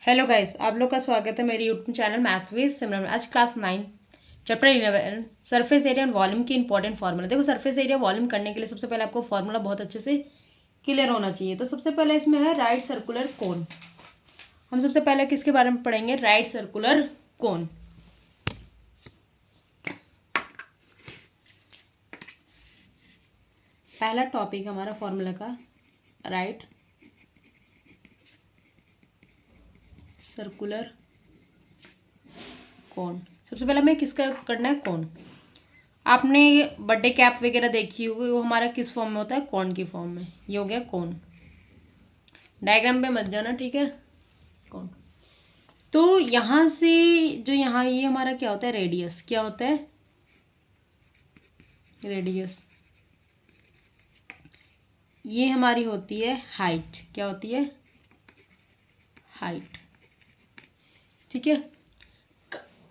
Hello guys, आप लोग का स्वागत है मेरे यूट्यूब चैनल मैथ्स विद सिमरन। आज class 9 chapter 11 surface area and volume की इंपॉर्टेंट फार्मूला। देखो, सरफेस एरिया वॉल्यूम करने के लिए सबसे पहले आपको फार्मूला बहुत अच्छे से क्लियर होना चाहिए। तो सबसे पहले इसमें है राइट सर्कुलर कोन। हम सबसे पहले किसके बारे में पढ़ेंगे? Right circular cone. पहला टॉपिक हमारा फॉर्मूला का राइट सर्कुलर कोन। सबसे पहले हमें किसका करना है? कोन। आपने बर्थडे कैप वगैरह देखी होगी, वो हमारा किस फॉर्म में होता है? कोन की फॉर्म में। ये हो गया कोन। डायग्राम पे मत जाना, ठीक है? कोन। तो यहाँ से जो यहाँ ये हमारा क्या होता है? रेडियस। क्या होता है? रेडियस। ये हमारी होती है हाइट। क्या होती है? हाइट। ठीक है।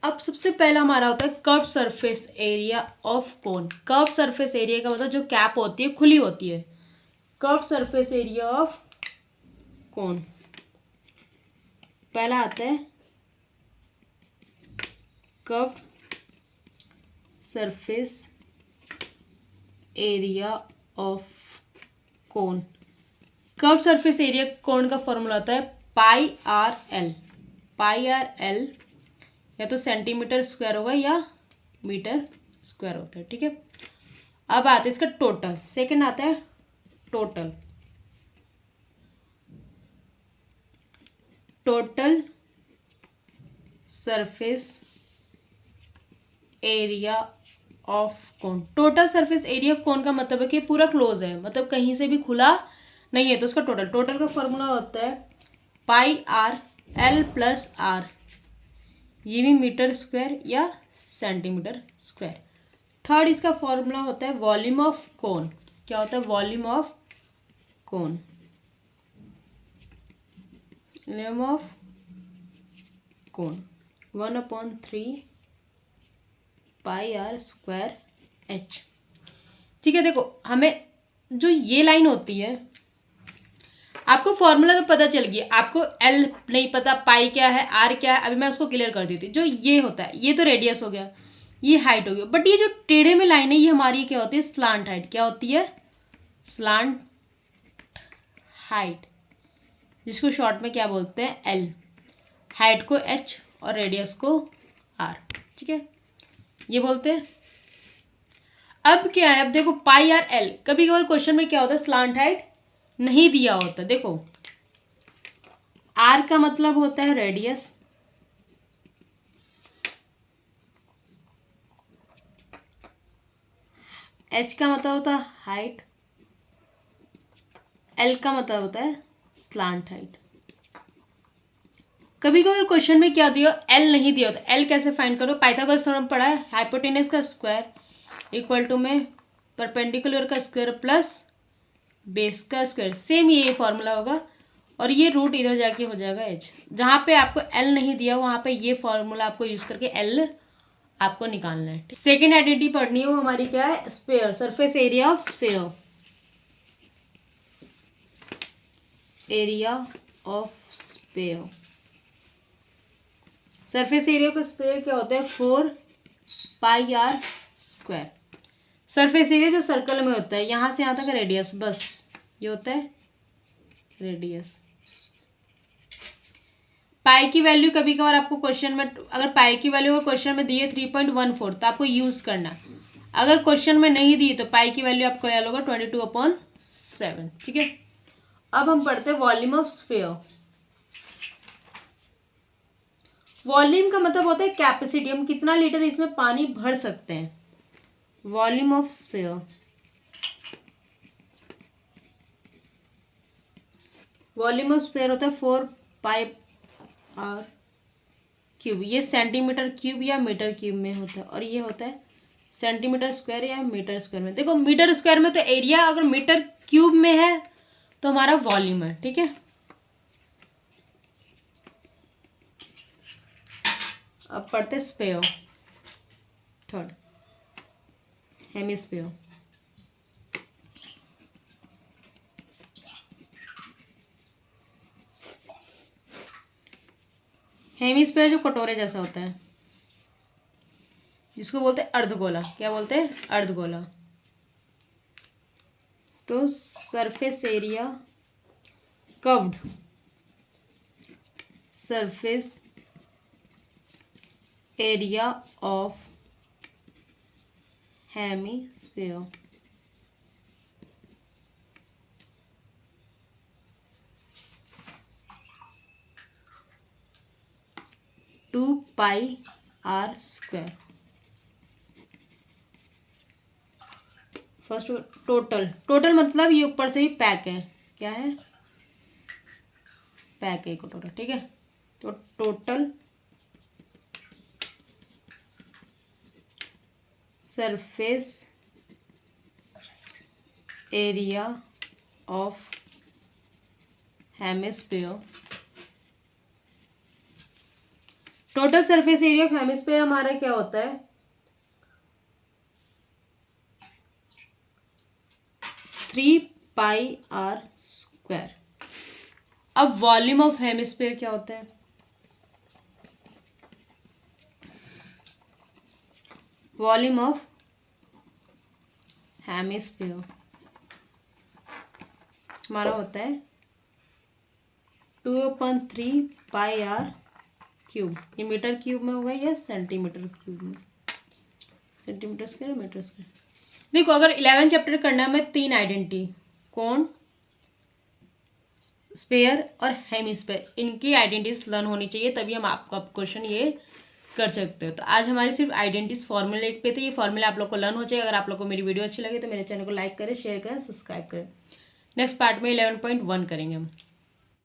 अब सबसे पहला हमारा होता है curve surface area of cone. Curve surface area का मतलब जो कैप होती है खुली होती है। Curve surface area of cone. पहला आता है curve surface area of cone. Curve surface area cone का फॉर्मूला होता है pi are L. Pi are L या तो सेंटीमीटर स्क्वायर होगा या मीटर स्क्वायर होता है। ठीक है। अब आता है इसका टोटल। सेकंड आता है total. Total surface area of cone. Total surface area of कोन का मतलब है कि पूरा क्लोज है, मतलब कहीं से भी खुला नहीं है, तो उसका टोटल। टोटल का फॉर्मूला होता है pi are l plus r. ये भी मीटर स्क्वायर या सेंटीमीटर स्क्वायर। थर्ड इसका फॉर्मूला होता है वॉल्यूम ऑफ कोन। क्या होता है? Volume of cone. Volume of cone 1/3 pi r square h. ठीक है। देखो, हमें जो ये लाइन होती है, आपको फॉर्मूला तो पता चल गया, आपको एल नहीं पता, पाई क्या है, आर क्या है, अभी मैं उसको क्लियर कर देती हूँ। जो ये होता है, ये तो रेडियस हो गया, ये हाइट हो गया, बट ये जो टेढ़े में लाइन है, ये हमारी क्या होती है? Slant height. क्या होती है? स्लांट हाइट, जिसको शॉर्ट में क्या बोलते हैं? एल। हाइट को एच और रेडियस को आर। ठीक है, ये बोलते हैं। अब क्या है? अब देखो, पाई आर एल, कभी कभार क्वेश्चन में क्या होता है? स्लांट हाइट नहीं दिया होता। देखो, आर का मतलब होता है रेडियस, एच का मतलब होता है हाइट, एल का मतलब होता है स्लांट हाइट। कभी कभी क्वेश्चन में क्या दिया? एल नहीं दिया होता। एल कैसे फाइंड करो? पाइथागोरस थ्योरम पढ़ा है। हाइपोटेनस का स्क्वायर इक्वल टू में परपेंडिकुलर का स्क्वायर प्लस बेस का स्क्वायर। सेम ये फॉर्मूला होगा, और ये रूट इधर जाके हो जाएगा एच। जहाँ पे आपको एल नहीं दिया, वहाँ पे ये फॉर्मूला आपको यूज करके एल आपको निकालना है। सेकेंड आइडेंटिटी पढ़नी है, वो हमारी क्या है? Sphere. Surface area of sphere. Area of sphere. Surface area of sphere क्या होता है? 4 पाई आर स्क्वायर। सरफेस एरिया जो सर्कल में होता है, यहाँ से यहाँ तक रेडियस, बस ये होता है रेडियस। पाई की वैल्यू कभी कभार आपको क्वेश्चन में, अगर पाई की वैल्यू अगर क्वेश्चन में दी है 3.14, तो आपको यूज करना है। अगर क्वेश्चन में नहीं दी तो पाई की वैल्यू आपको याद होगा 22/7। ठीक है। अब हम पढ़ते हैं वॉल्यूम ऑफ स्फीयर। वॉल्यूम का मतलब होता है कैपेसिटी, हम कितना लीटर इसमें पानी भर सकते हैं। Volume of sphere. Volume of sphere होता है 4 पाई आर क्यूब। ये सेंटीमीटर क्यूब या मीटर क्यूब में होता है, और ये होता है सेंटीमीटर स्क्वायर या मीटर स्क्वायर में। देखो, मीटर स्क्वायर में तो एरिया, अगर मीटर क्यूब में है तो हमारा वॉल्यूम है। ठीक है। अब पढ़ते स्फीयर। Third hemisphere. हेमिस्फीयर जो कटोरे जैसा होता है, जिसको बोलते हैं अर्धगोला। क्या बोलते हैं? अर्धगोला। तो surface area, curved surface area of hemisphere, two pi r square. First total, total मतलब ये ऊपर से भी पैक है। क्या है? पैक है को टोटल, ठीक है। तो total surface area of hemisphere, total surface area of hemisphere हमारा क्या होता है? 3 पाई आर स्क्वायर। अब वॉल्यूम ऑफ हेमिस्फीयर क्या होता है? वॉल्यूम ऑफ हेमिस्फीयर हमारा होता है 2/3 पाई आर क्यूब। ये मीटर क्यूब में होगा या सेंटीमीटर क्यूब में? Centimetre square, metre square. देखो, अगर 11 चैप्टर करना है हमें 3 आइडेंटिटी, कोन, स्फीयर और हेमिस्फीयर, इनकी आइडेंटिटीज लर्न होनी चाहिए, तभी हम आपको क्वेश्चन ये कर सकते हो। तो आज हमारी सिर्फ आइडेंटिटीज फॉर्मूले पे थे। ये फॉर्मूला आप लोग को लर्न हो जाएगा। अगर आप लोग को मेरी वीडियो अच्छी लगे तो मेरे चैनल को लाइक करें, शेयर करें, सब्सक्राइब करें। नेक्स्ट पार्ट में 11.1 करेंगे हम।